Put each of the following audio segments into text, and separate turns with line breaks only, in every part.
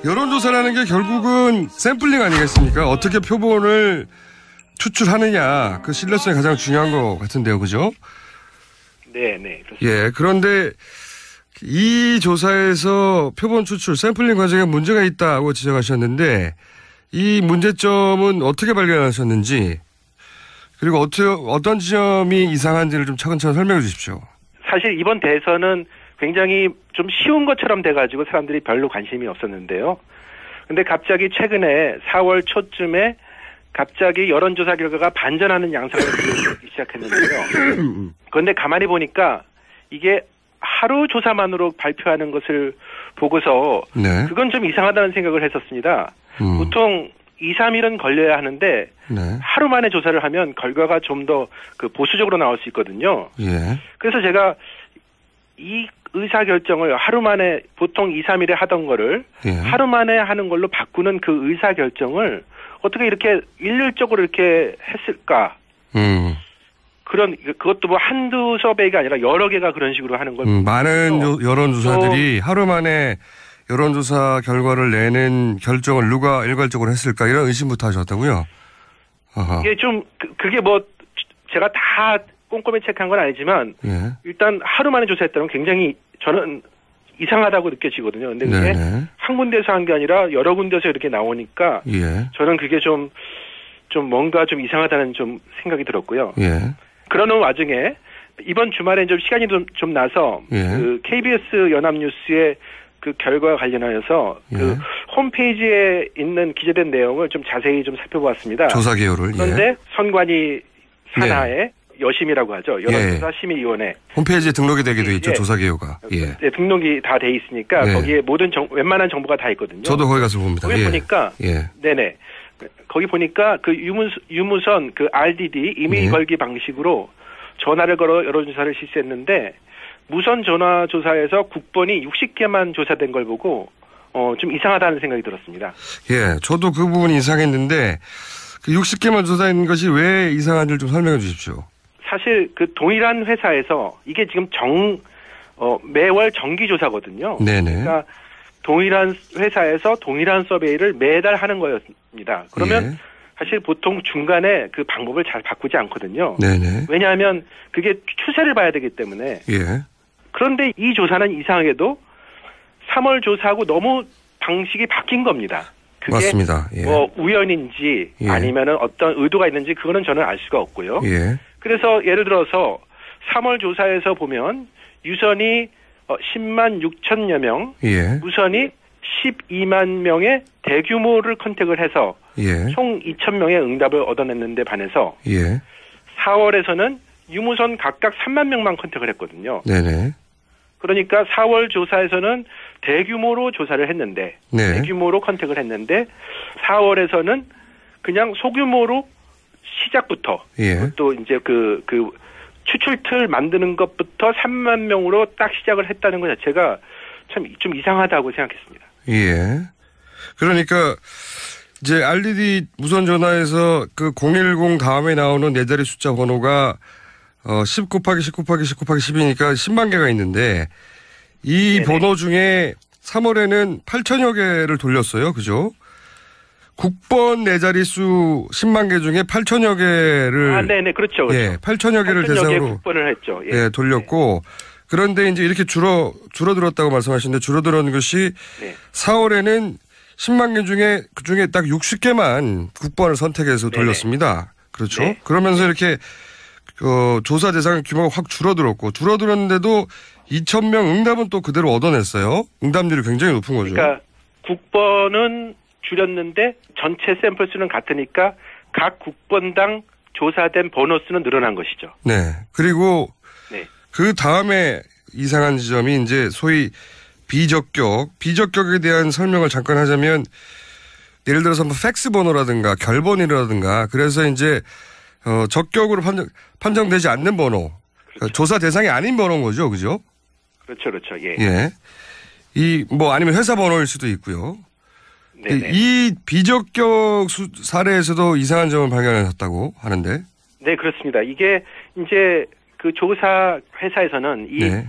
여론조사라는 게 결국은 샘플링 아니겠습니까? 어떻게 표본을 추출하느냐, 그 신뢰성이 가장 중요한 것 같은데요, 그죠?
네, 그렇습니다.
예, 그런데 이 조사에서 표본 추출, 샘플링 과정에 문제가 있다고 지적하셨는데 이 문제점은 어떻게 발견하셨는지, 그리고 어떤 지점이 이상한지를 좀 차근차근 설명해 주십시오.
사실 이번 대선은 굉장히 좀 쉬운 것처럼 돼가지고 사람들이 별로 관심이 없었는데요. 근데 갑자기 최근에 4월 초쯤에 갑자기 여론조사 결과가 반전하는 양상을 보이기 시작했는데요. 그런데 가만히 보니까 이게 하루 조사만으로 발표하는 것을 보고서
네.
그건 좀 이상하다는 생각을 했었습니다. 보통 2, 3일은 걸려야 하는데
네.
하루 만에 조사를 하면 결과가 좀 더 그 보수적으로 나올 수 있거든요.
예.
그래서 제가 이 의사결정을 하루 만에 보통 2, 3일에 하던 거를
예.
하루 만에 하는 걸로 바꾸는 그 의사결정을 어떻게 이렇게 일률적으로 이렇게 했을까? 그것도 뭐 한두 서베이가 아니라 여러 개가 그런 식으로 하는 걸.
많은 여론조사들이 하루 만에 여론조사 결과를 내는 결정을 누가 일괄적으로 했을까 이런 의심부터 하셨다고요?
이게 좀 그게 뭐 제가 다 꼼꼼히 체크한 건 아니지만
예.
일단 하루 만에 조사했다는 건 굉장히 저는 이상하다고 느껴지거든요. 근데 그게
네네.
한 군데서 한 게 아니라 여러 군데서 이렇게 나오니까
예.
저는 그게 좀 뭔가 좀 이상하다는 좀 생각이 들었고요.
예.
그러는 와중에 이번 주말에 좀 시간이 좀 나서
예.
그 KBS 연합뉴스의 그 결과와 관련하여서
예.
그 홈페이지에 있는 기재된 내용을 좀 자세히 좀 살펴보았습니다.
조사 개요를.
그런데
예.
선관위 산하에 여심이라고 하죠. 여론조사심의위원회.
홈페이지에 등록이 되게 돼 있죠.
예.
조사 개요가. 예.
네, 등록이 다 돼 있으니까
네.
거기에 모든 웬만한 정보가 다 있거든요.
저도 거기 가서 봅니다.
거기
예.
보니까
예.
네네. 거기 보니까 그 유무선 그 RDD 이메일
예.
걸기 방식으로 전화를 걸어 여론조사를 실시했는데 무선 전화 조사에서 국번이 60개만 조사된 걸 보고 좀 이상하다는 생각이 들었습니다.
예, 저도 그 부분이 이상했는데 그 60개만 조사한 것이 왜 이상한지를 좀 설명해 주십시오.
사실 그 동일한 회사에서 이게 지금 매월 정기 조사거든요.
네네.
그러니까 동일한 회사에서 동일한 서베이를 매달 하는 거였습니다. 그러면
예.
사실 보통 중간에 그 방법을 잘 바꾸지 않거든요.
네네.
왜냐하면 그게 추세를 봐야 되기 때문에.
예.
그런데 이 조사는 이상하게도 3월 조사하고 너무 방식이 바뀐 겁니다. 그게
맞습니다. 예.
뭐 우연인지
예.
아니면은 어떤 의도가 있는지 그거는 저는 알 수가 없고요.
예.
그래서 예를 들어서 3월 조사에서 보면 유선이 10만 6천여 명,
예.
무선이 12만 명의 대규모를 컨택을 해서
예.
총 2천 명의 응답을 얻어냈는데 반해서
예.
4월에서는 유무선 각각 3만 명만 컨택을 했거든요.
네네.
그러니까 4월 조사에서는 대규모로 조사를 했는데
네.
대규모로 컨택을 했는데 4월에서는 그냥 소규모로 시작부터
예.
또 이제 그 추출틀 만드는 것부터 3만 명으로 딱 시작을 했다는 것 자체가 참 좀 이상하다고 생각했습니다.
예. 그러니까 이제 RDD 무선 전화에서 그 010 다음에 나오는 네 자리 숫자 번호가 10 곱하기 10 곱하기 10 곱하기 10이니까 10만 개가 있는데 이
네네.
번호 중에 3월에는 8천여 개를 돌렸어요. 그죠? 국번 네 자릿수 10만 개 중에 8천여 개를
네네 그렇죠.
예, 8천여 개를
8천여 개
대상으로
국번을 했죠.
예, 돌렸고 그런데 이제 이렇게 줄어들었다고 말씀하시는데 줄어들은 것이
네.
4월에는 10만 개 중에 그중에 딱 60개만 국번을 선택해서
네네.
돌렸습니다. 그렇죠?
네.
그러면서 이렇게 조사 대상 규모가 확 줄어들었는데도 2,000명 응답은 또 그대로 얻어냈어요. 응답률이 굉장히 높은 거죠.
그러니까 국번은 줄였는데 전체 샘플 수는 같으니까 각 국번당 조사된 번호 수는 늘어난 것이죠.
네. 그리고
네.
그 다음에 이상한 지점이 이제 소위 비적격에 대한 설명을 잠깐 하자면 예를 들어서 뭐 팩스 번호라든가 결번이라든가 그래서 이제 적격으로 판정되지 않는 번호. 그렇죠. 조사 대상이 아닌 번호인 거죠. 그죠?
그렇죠. 예.
예. 아니면 회사 번호일 수도 있고요.
네네.
이 비적격 사례에서도 이상한 점을 발견하셨다고 하는데.
네, 그렇습니다. 이게 이제 그 조사 회사에서는 이
네.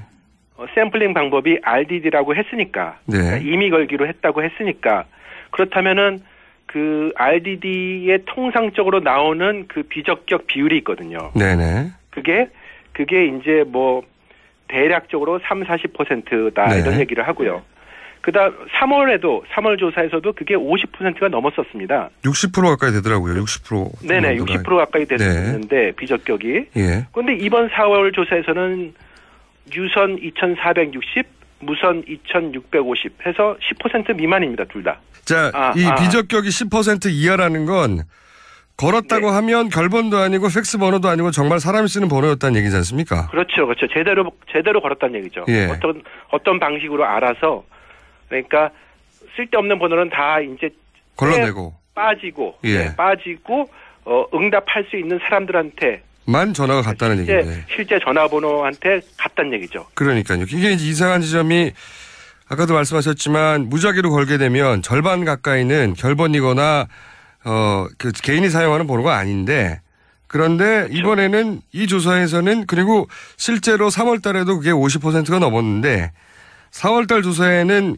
샘플링 방법이 RDD라고 했으니까
네.
그러니까 임의 걸기로 했다고 했으니까 그렇다면은 그 RDD에 통상적으로 나오는 그 비적격 비율이 있거든요.
네네.
그게 이제 뭐 대략적으로 40%다
네.
이런 얘기를 하고요. 그다음 3월 조사에서도 그게 50%가 넘었었습니다.
60% 가까이 되더라고요. 60%.
네네, 60% 가까이 됐었는데
네.
비적격이.
예.
그런데 이번 4월 조사에서는 유선 2,460, 무선 2,650 해서 10% 미만입니다, 둘 다.
자, 이 비적격이 10% 이하라는 건 걸었다고
네.
하면 결번도 아니고 팩스 번호도 아니고 정말 사람이 쓰는 번호였다는 얘기지 않습니까?
그렇죠. 제대로 걸었다는 얘기죠.
예.
어떤 방식으로 알아서 그러니까 쓸데없는 번호는 다 이제
걸러내고
빠지고
예.
빠지고 응답할 수 있는 사람들한테
만 전화가 갔다는 얘기인데.
실제 전화번호한테 갔다는 얘기죠.
그러니까요. 이게 이제 이상한 지점이 아까도 말씀하셨지만 무작위로 걸게 되면 절반 가까이는 결번이거나 그 개인이 사용하는 번호가 아닌데 그런데
그렇죠.
이번에는 이 조사에서는 그리고 실제로 3월 달에도 그게 50%가 넘었는데 4월 달 조사에는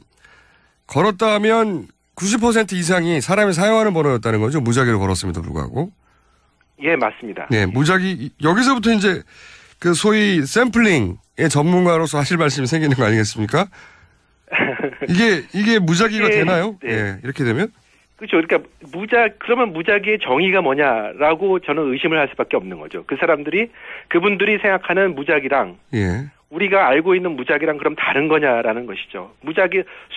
걸었다 하면 90% 이상이 사람이 사용하는 번호였다는 거죠. 무작위로 걸었음에도 불구하고.
예, 맞습니다.
네, 무작위 여기서부터 이제 그 소위 샘플링의 전문가로서 하실 말씀이 생기는 거 아니겠습니까? 이게 무작위가 되나요?
네.
예, 이렇게 되면?
그렇죠. 그러니까 그러면 무작위의 정의가 뭐냐라고 저는 의심을 할 수밖에 없는 거죠. 그분들이 생각하는 무작위랑
예.
우리가 알고 있는 무작위랑 그럼 다른 거냐라는 것이죠.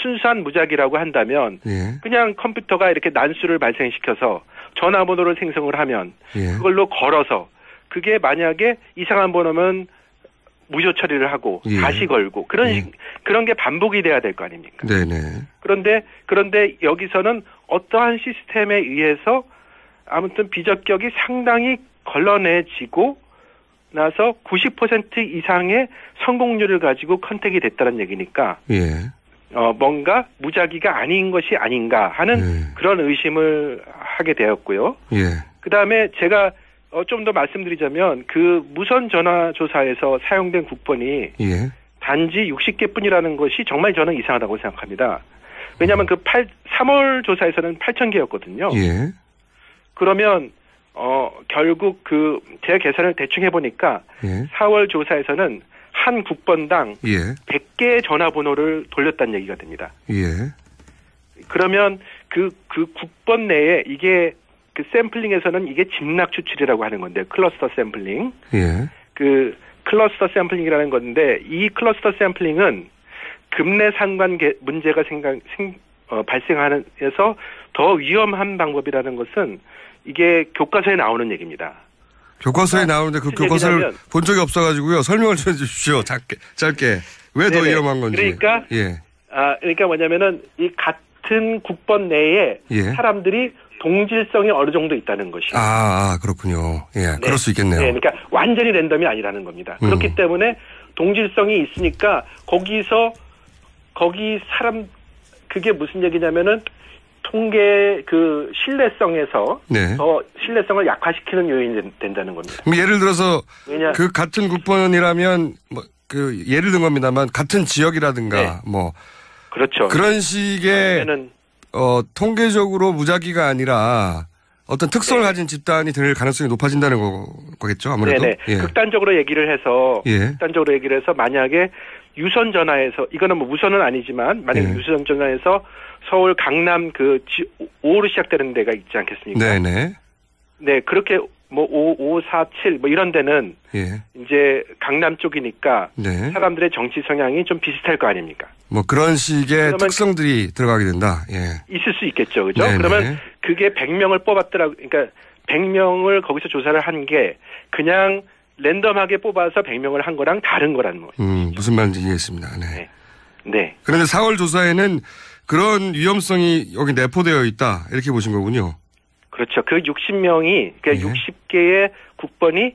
순수한 무작위라고 한다면
예.
그냥 컴퓨터가 이렇게 난수를 발생시켜서 전화번호를 생성을 하면
예.
그걸로 걸어서 그게 만약에 이상한 번호면 무효 처리를 하고
예.
다시 걸고 그런 게 반복이 돼야 될 거 아닙니까?
네네.
그런데 여기서는 어떠한 시스템에 의해서 아무튼 비적격이 상당히 걸러내지고 나서 90% 이상의 성공률을 가지고 컨택이 됐다는 얘기니까
예.
뭔가 무작위가 아닌 것이 아닌가 하는
예.
그런 의심을 하게 되었고요.
예.
그다음에 제가 좀 더 말씀드리자면 그 무선 전화 조사에서 사용된 국번이
예.
단지 60개뿐이라는 것이 정말 저는 이상하다고 생각합니다. 왜냐하면 3월 조사에서는 8,000개였거든요.
예.
그러면 결국 제 계산을 대충 해보니까
예.
4월 조사에서는 한 국번당
예.
100개의 전화번호를 돌렸다는 얘기가 됩니다.
예.
그러면 그 국번 내에 이게 그 샘플링에서는 이게 짐락 추출이라고 하는 건데 클러스터 샘플링.
예.
그 클러스터 샘플링이라는 건데 이 클러스터 샘플링은 급내 상관 문제가 발생하는 해서 더 위험한 방법이라는 것은 이게 교과서에 나오는 얘기입니다.
교과서에 나오는데 그 교과서를 본 적이 없어가지고요. 설명을 좀 해주십시오. 짧게. 왜 더 위험한 건지.
그러니까 뭐냐면은 이 같은 국번 내에
예.
사람들이 동질성이 어느 정도 있다는 것이.
그렇군요. 예,
네.
그럴 수 있겠네요.
네, 그러니까 완전히 랜덤이 아니라는 겁니다. 그렇기 때문에 동질성이 있으니까 거기 사람 그게 무슨 얘기냐면은 통계 신뢰성에서
네.
더 신뢰성을 약화시키는 요인이 된다는 겁니다.
그럼 예를 들어서 그 같은 국번이라면 예를 든 겁니다만 같은 지역이라든가
네. 그렇죠.
그런 식의 통계적으로 무작위가 아니라 어떤 특성을 가진 집단이 될 가능성이 높아진다는 거겠죠, 아무래도.
네네.
예.
극단적으로 얘기를 해서 만약에 유선 전화에서 이거는 무선은 아니지만 만약에 유선 전화에서 서울 강남 5로 시작되는 데가 있지 않겠습니까?
네네.
네, 그렇게 5547 이런 데는
예.
이제 강남 쪽이니까
네.
사람들의 정치 성향이 좀 비슷할 거 아닙니까?
그런 식의 특성들이 들어가게 된다. 예.
있을 수 있겠죠. 그죠?
네네.
그러면 그게 100명을 그러니까 100명을 거기서 조사를 한 게 그냥 랜덤하게 뽑아서 100명을 한 거랑 다른 거라는 거죠.
무슨 말인지 이해했습니다. 네.
네.
그런데 4월 조사에는 그런 위험성이 여기 내포되어 있다. 이렇게 보신 거군요.
그렇죠. 그 60명이, 그러니까 60개의 국번이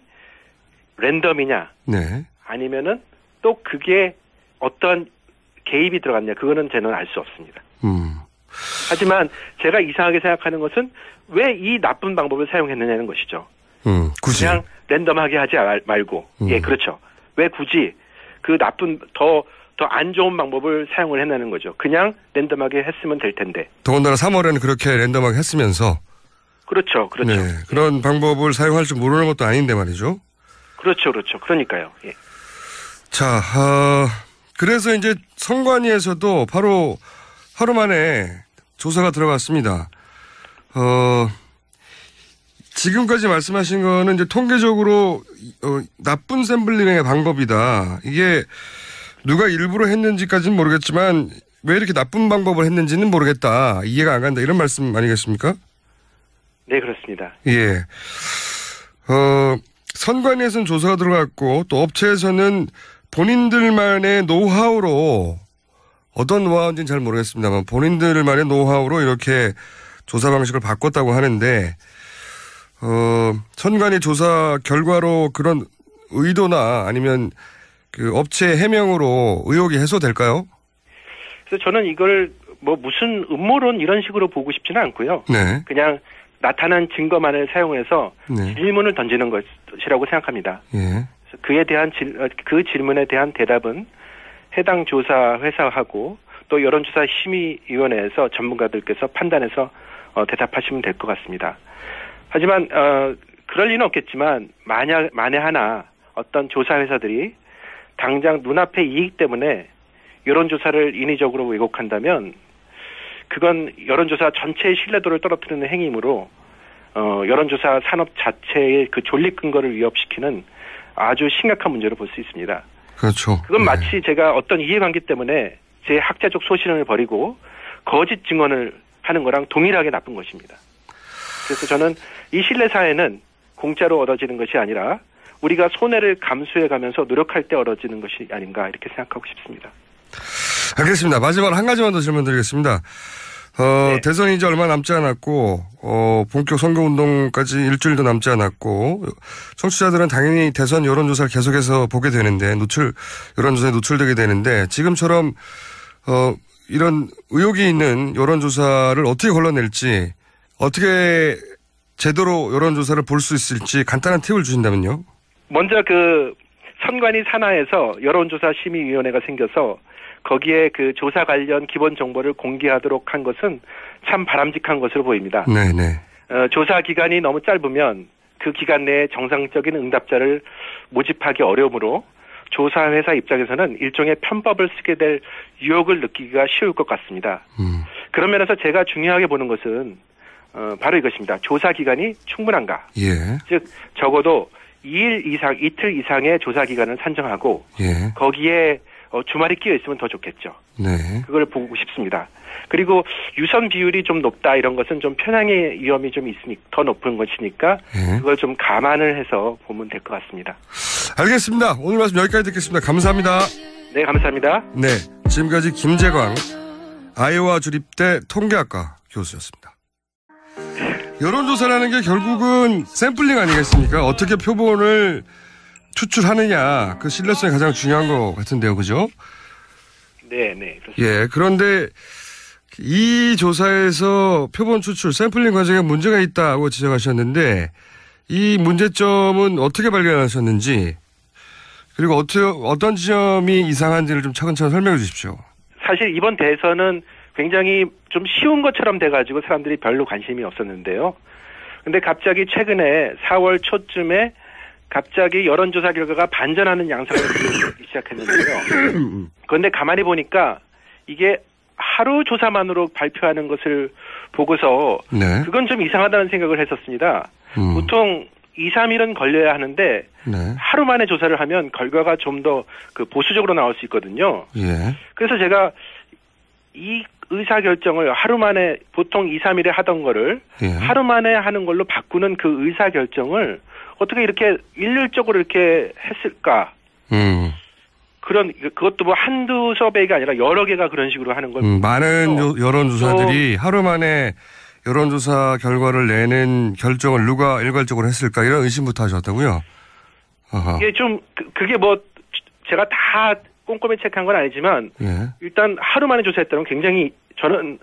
랜덤이냐.
네.
아니면은 또 그게 어떤 개입이 들어갔냐. 그거는 저는 알 수 없습니다. 하지만 제가 이상하게 생각하는 것은 왜 이 나쁜 방법을 사용했느냐는 것이죠.
굳이.
그냥 랜덤하게 하지 말고. 예, 그렇죠. 왜 굳이 그 나쁜 더 안 좋은 방법을 사용을 해내는 거죠. 그냥 랜덤하게 했으면 될 텐데.
더군다나 3월에는 그렇게 랜덤하게 했으면서.
그렇죠.
네, 그런 방법을 사용할 줄 모르는 것도 아닌데 말이죠.
그렇죠. 그러니까요. 예.
자, 그래서 이제 선관위에서도 바로 하루 만에 조사가 들어갔습니다. 지금까지 말씀하신 거는 이제 통계적으로 나쁜 샘플링의 방법이다. 이게 누가 일부러 했는지까지는 모르겠지만 왜 이렇게 나쁜 방법을 했는지는 모르겠다. 이해가 안 간다. 이런 말씀 아니겠습니까?
네, 그렇습니다.
예. 선관위에서는 조사가 들어갔고 또 업체에서는 본인들만의 노하우로 어떤 노하우인지는 잘 모르겠습니다만 본인들만의 노하우로 이렇게 조사 방식을 바꿨다고 하는데 선관위 조사 결과로 그런 의도나 아니면 그 업체 해명으로 의혹이 해소될까요?
그래서 저는 이걸 뭐 무슨 음모론 이런 식으로 보고 싶지는 않고요.
네.
그냥 나타난 증거만을 사용해서
네.
질문을 던지는 것이라고 생각합니다.
예.
그에 대한 그 질문에 대한 대답은 해당 조사 회사하고 또 여론조사 심의위원회에서 전문가들께서 판단해서 대답하시면 될 것 같습니다. 하지만 그럴 리는 없겠지만 만에 하나 어떤 조사 회사들이 당장 눈앞의 이익 때문에 여론조사를 인위적으로 왜곡한다면 그건 여론조사 전체의 신뢰도를 떨어뜨리는 행위이므로 여론조사 산업 자체의 그 존립 근거를 위협시키는 아주 심각한 문제로 볼 수 있습니다.
그렇죠.
그건
네.
마치 제가 어떤 이해관계 때문에 제 학자적 소신을 버리고 거짓 증언을 하는 거랑 동일하게 나쁜 것입니다. 그래서 저는 이 신뢰사회는 공짜로 얻어지는 것이 아니라 우리가 손해를 감수해가면서 노력할 때 얻어지는 것이 아닌가 이렇게 생각하고 싶습니다.
알겠습니다. 마지막으로 한 가지만 더 질문 드리겠습니다.
네.
대선이 이제 얼마 남지 않았고, 본격 선거운동까지 일주일도 남지 않았고, 청취자들은 당연히 대선 여론조사를 계속해서 보게 되는데, 여론조사에 노출되게 되는데, 지금처럼, 이런 의혹이 있는 여론조사를 어떻게 걸러낼지, 어떻게 제대로 여론조사를 볼 수 있을지 간단한 팁을 주신다면요?
먼저 그 선관위 산하에서 여론조사 심의위원회가 생겨서 거기에 그 조사 관련 기본 정보를 공개하도록 한 것은 참 바람직한 것으로 보입니다.
네네.
조사 기간이 너무 짧으면 그 기간 내에 정상적인 응답자를 모집하기 어려우므로 조사 회사 입장에서는 일종의 편법을 쓰게 될 유혹을 느끼기가 쉬울 것 같습니다. 그런 면에서 제가 중요하게 보는 것은 바로 이것입니다. 조사 기간이 충분한가?
예.
즉 적어도 이틀 이상의 조사 기간을 산정하고
예.
거기에 주말이 끼어 있으면 더 좋겠죠.
네.
그걸 보고 싶습니다. 그리고 유선 비율이 좀 높다 이런 것은 좀 편향의 위험이 좀 있으니 더 높은 것이니까
예.
그걸 좀 감안을 해서 보면 될 것 같습니다.
알겠습니다. 오늘 말씀 여기까지 듣겠습니다. 감사합니다.
네, 감사합니다.
네. 지금까지 김재광 아이오와 주립대 통계학과 교수였습니다. 여론조사라는 게 결국은 샘플링 아니겠습니까? 어떻게 표본을 추출하느냐, 그 신뢰성이 가장 중요한 것 같은데요, 그죠?
네, 그렇습니다.
예, 그런데 이 조사에서 표본 추출, 샘플링 과정에 문제가 있다고 지적하셨는데, 이 문제점은 어떻게 발견하셨는지, 그리고 어떤 지점이 이상한지를 좀 차근차근 설명해 주십시오.
사실 이번 대선은 굉장히 좀 쉬운 것처럼 돼가지고 사람들이 별로 관심이 없었는데요. 근데 갑자기 최근에 4월 초쯤에 갑자기 여론조사 결과가 반전하는 양상을 보이기 시작했는데요. 그런데 가만히 보니까 이게 하루 조사만으로 발표하는 것을 보고서
네.
그건 좀 이상하다는 생각을 했었습니다. 보통 2, 3일은 걸려야 하는데
네.
하루 만에 조사를 하면 결과가 좀 더 그 보수적으로 나올 수 있거든요.
예.
그래서 제가 이 의사결정을 하루 만에 보통 2, 3일에 하던 거를
예.
하루 만에 하는 걸로 바꾸는 그 의사결정을 어떻게 이렇게 일률적으로 이렇게 했을까? 그것도 뭐 한두 서베이가 아니라 여러 개가 그런 식으로 하는 걸.
많은 여론조사들이 하루 만에 여론조사 결과를 내는 결정을 누가 일괄적으로 했을까 이런 의심부터 하셨다고요? 어허.
이게 좀 그게 뭐 제가 다 꼼꼼히 체크한 건 아니지만
예.
일단 하루 만에 조사했다면 굉장히 저는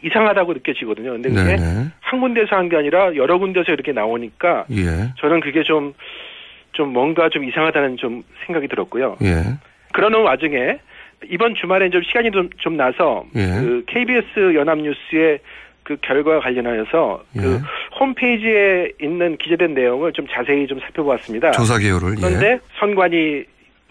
이상하다고 느껴지거든요. 근데 그게
네네.
한 군데서 한 게 아니라 여러 군데서 이렇게 나오니까
예.
저는 그게 좀 뭔가 좀 이상하다는 좀 생각이 들었고요.
예.
그러는 와중에 이번 주말에 좀 시간이 좀 나서
예.
그 KBS 연합뉴스의 그 결과와 관련하여서
예.
그 홈페이지에 있는 기재된 내용을 좀 자세히 좀 살펴보았습니다.
조사 개요를.
그런데
예.
선관위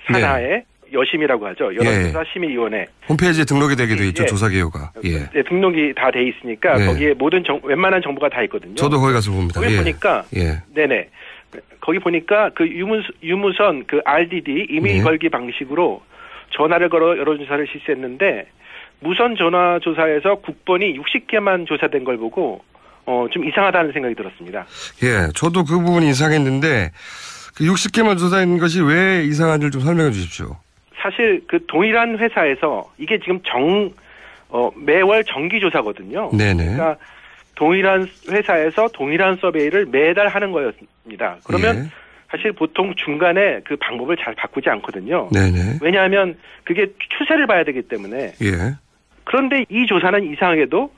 산하의 여심이라고 하죠. 여론조사 심의위원회.
홈페이지에 등록이 되기도 있죠.
예.
조사 개요가. 예.
네, 등록이 다 돼 있으니까
예.
거기에 모든 웬만한 정보가 다 있거든요.
저도 거기 가서 봅니다.
거기
예.
보니까
예.
네네. 거기 보니까 그 유무선 그 RDD 이메일
예.
걸기 방식으로 전화를 걸어 여론조사를 실시했는데 무선 전화 조사에서 국번이 60개만 조사된 걸 보고 좀 이상하다는 생각이 들었습니다.
예. 저도 그 부분이 이상했는데 그 60개만 조사한 것이 왜 이상한지를 좀 설명해 주십시오.
사실 그 동일한 회사에서 이게 지금 매월 정기 조사거든요.
네네.
그러니까 동일한 회사에서 동일한 서베이를 매달 하는 거였습니다. 그러면
예.
사실 보통 중간에 그 방법을 잘 바꾸지 않거든요.
네네.
왜냐하면 그게 추세를 봐야 되기 때문에.
예.
그런데 이 조사는 이상하게도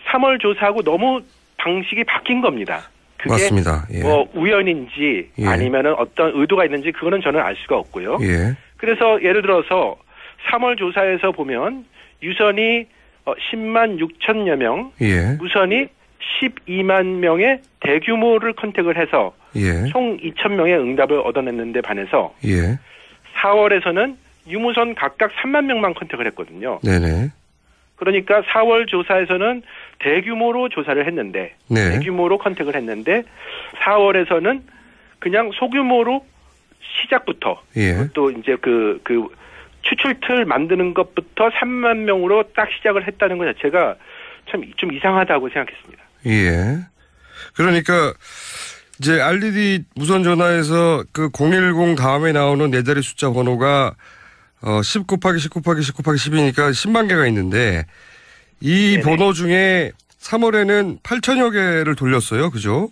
3월 조사하고 너무 방식이 바뀐 겁니다. 그게
맞습니다. 예.
뭐 우연인지
예.
아니면은 어떤 의도가 있는지 그거는 저는 알 수가 없고요.
예.
그래서 예를 들어서 3월 조사에서 보면 유선이 10만 6천여 명,
예.
무선이 12만 명의 대규모를 컨택을 해서
예.
총 2천 명의 응답을 얻어냈는데 반해서
예.
4월에서는 유무선 각각 3만 명만 컨택을 했거든요.
네네.
그러니까 4월 조사에서는 대규모로 조사를 했는데
네.
대규모로 컨택을 했는데 4월에서는 그냥 소규모로 시작부터
예.
또 이제 그 추출틀 만드는 것부터 3만 명으로 딱 시작을 했다는 것 자체가 참 좀 이상하다고 생각했습니다.
예. 그러니까 이제 RDD 무선 전화에서 그 010 다음에 나오는 네 자리 숫자 번호가 10 곱하기 10 곱하기 10 곱하기 10이니까 10만 개가 있는데 이
네네.
번호 중에 3월에는 8천여 개를 돌렸어요. 그죠?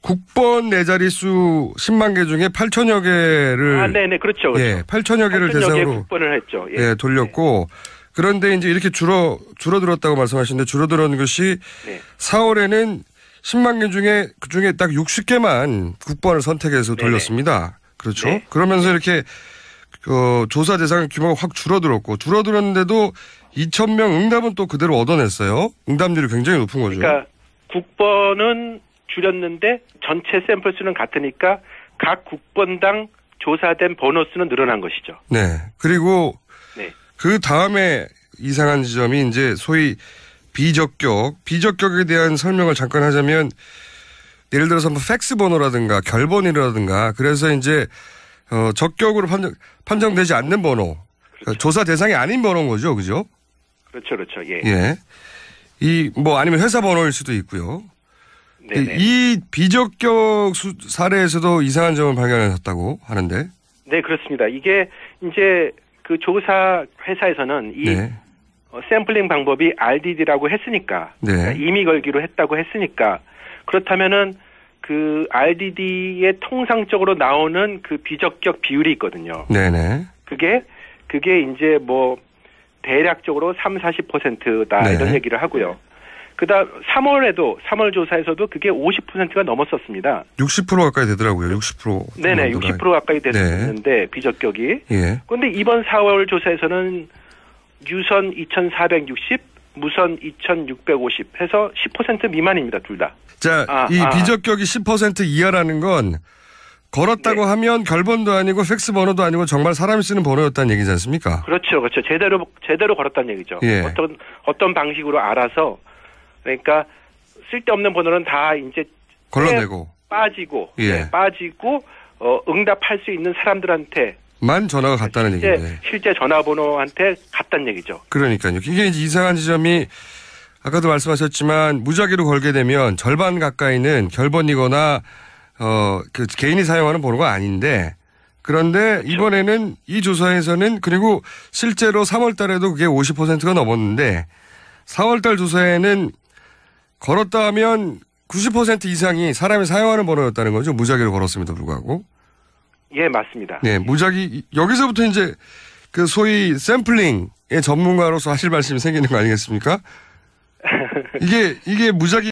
국번 네 자릿수 10만 개 중에 8천여 개를
네네 그렇죠.
예, 8천여 개를
8천여 개
대상으로
국번을 했죠.
예, 돌렸고 그런데 이제 이렇게 줄어들었다고 말씀하시는데 줄어들은 것이
네.
4월에는 10만 개 중에 그중에 딱 60개만 국번을 선택해서
네네.
돌렸습니다. 그렇죠?
네.
그러면서 이렇게 조사 대상 규모가 확 줄어들었는데도 2,000명 응답은 또 그대로 얻어냈어요. 응답률이 굉장히 높은 거죠.
그러니까 국번은 줄였는데 전체 샘플 수는 같으니까 각 국번당 조사된 번호 수는 늘어난 것이죠.
네. 그리고
네.
그 다음에 이상한 지점이 이제 소위 비적격에 대한 설명을 잠깐 하자면 예를 들어서 뭐 팩스 번호라든가 결번이라든가 그래서 이제 적격으로 판정되지 않는 번호, 그렇죠. 조사 대상이 아닌 번호인 거죠, 그죠?
그렇죠, 예.
예. 아니면 회사 번호일 수도 있고요.
네네.
이 비적격 사례에서도 이상한 점을 발견하셨다고 하는데.
네, 그렇습니다. 이게 이제 그 조사 회사에서는 이
네.
샘플링 방법이 RDD라고 했으니까
네.
그러니까 이미 걸기로 했다고 했으니까 그렇다면은 그 RDD에 통상적으로 나오는 그 비적격 비율이 있거든요.
네네.
그게 이제 뭐 대략적으로 30-40%다
네.
이런 얘기를 하고요. 그다음 3월 조사에서도 그게 50%가 넘었었습니다.
60% 가까이 되더라고요. 60%.
네네, 60% 가까이 됐었는데 비적격이.
예.
그런데 이번 4월 조사에서는 유선 2,460, 무선 2,650 해서 10% 미만입니다, 둘 다.
자, 비적격이 10% 이하라는 건 걸었다고
네.
하면 결번도 아니고 팩스 번호도 아니고 정말 사람이 쓰는 번호였다는 얘기지 않습니까?
그렇죠. 제대로 걸었다는 얘기죠.
예.
어떤 방식으로 알아서 그러니까 쓸데없는 번호는 다 이제
걸러내고
빠지고
예.
빠지고 응답할 수 있는 사람들한테
만 전화가 갔다는 얘기인데.
실제 전화번호한테 갔다는 얘기죠.
그러니까요. 이게 이제 이상한 지점이 아까도 말씀하셨지만 무작위로 걸게 되면 절반 가까이는 결번이거나 그 개인이 사용하는 번호가 아닌데 그런데
그렇죠.
이번에는 이 조사에서는 그리고 실제로 3월 달에도 그게 50%가 넘었는데 4월 달 조사에는 걸었다 하면 90% 이상이 사람이 사용하는 번호였다는 거죠. 무작위로 걸었음에도 불구하고.
예, 맞습니다.
네, 무작위 여기서부터 이제 그 소위 샘플링의 전문가로서 하실 말씀이 생기는 거 아니겠습니까? 이게 무작위